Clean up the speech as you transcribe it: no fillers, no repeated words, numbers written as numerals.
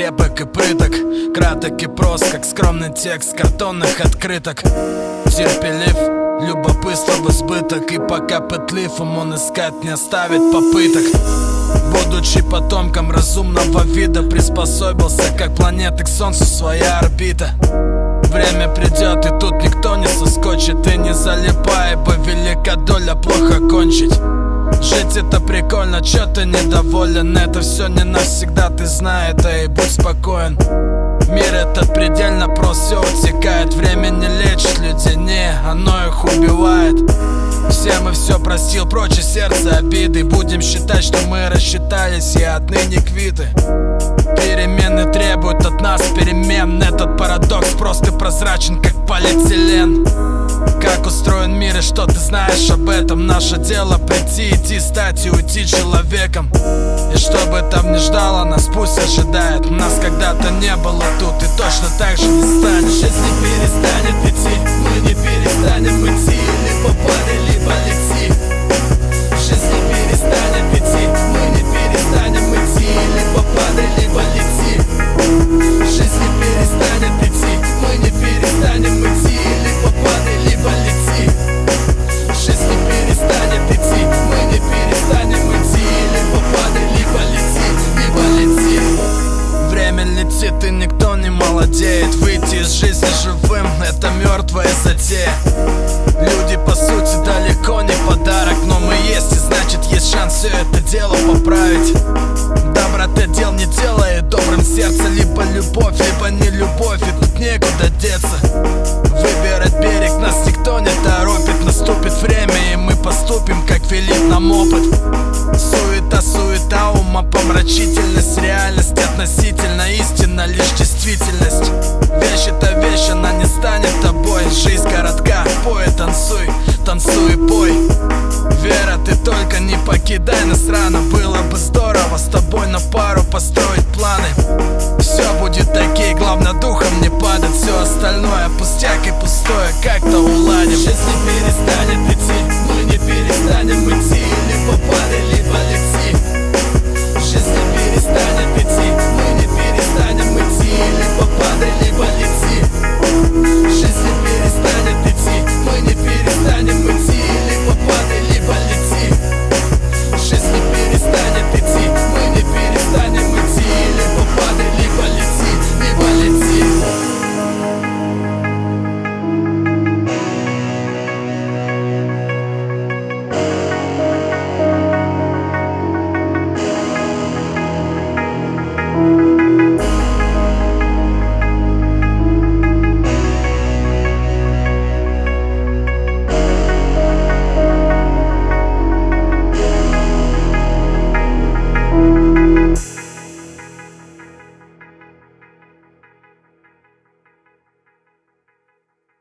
крепок и прыток, краток и прост, как скромный текст картонных открыток. Терпелив, любопытство в избыток, и пока пытлив, он искать не оставит попыток. Будучи потомком разумного вида, приспособился, как планеты к Солнцу, своя орбита. Время придет, и тут никто не соскочит, и не залипай, ибо велика доля плохо кончить. Жить это прикольно, чё ты недоволен? Это все не навсегда, ты знай это, и будь спокоен. Мир этот предельно прост, все утекает. Время не лечит людей, не, оно их убивает. Всем и все простил, прочь и сердце обиды. Будем считать, что мы рассчитались и отныне квиты. Перемены требуют от нас перемен. Этот парадокс прост и прозрачен, как полиэтилен. Как устроен мир и что ты знаешь об этом? Наше дело прийти, идти, стать и уйти человеком. И что бы там ни ждало нас, пусть ожидает. Нас когда-то не было тут и точно так же не станет. Жизнь не перестанет идти, мы не перестанем идти. Либо падай, либо лети. Жизнь не перестанет идти, мы не перестанем идти. Либо падай, либо лети. Жизнь не перестанет идти, мы не перестанем идти. Либо падай, либо лети. Жизнь не перестанет идти, мы не перестанем идти. Либо падай, либо лети, Время летит, и никто не молодеет. Выйти из жизни живым — это мертвая затея. Люди, по сути, далеко не подарок, но мы есть, и значит есть шанс все это дело поправить. Доброта дел не делает добрым сердце. Либо любовь, либо не любовь, и тут некуда деться. Выбирать берег нас никто не торопит. Наступит время, и мы поступим, как велит нам опыт. Суета, умопомрачительность. Реальность относительно, истина лишь действительность. Вещь это вещь, она не станет тобой. Жизнь коротка, пой и танцуй, танцуй и пой. Вера, ты только не покидай нас рано. Было бы здорово с тобой на пару построить планы. Все будет окей, главное духом не падать. Все остальное пустяк и пустое как-то уладим. Жизнь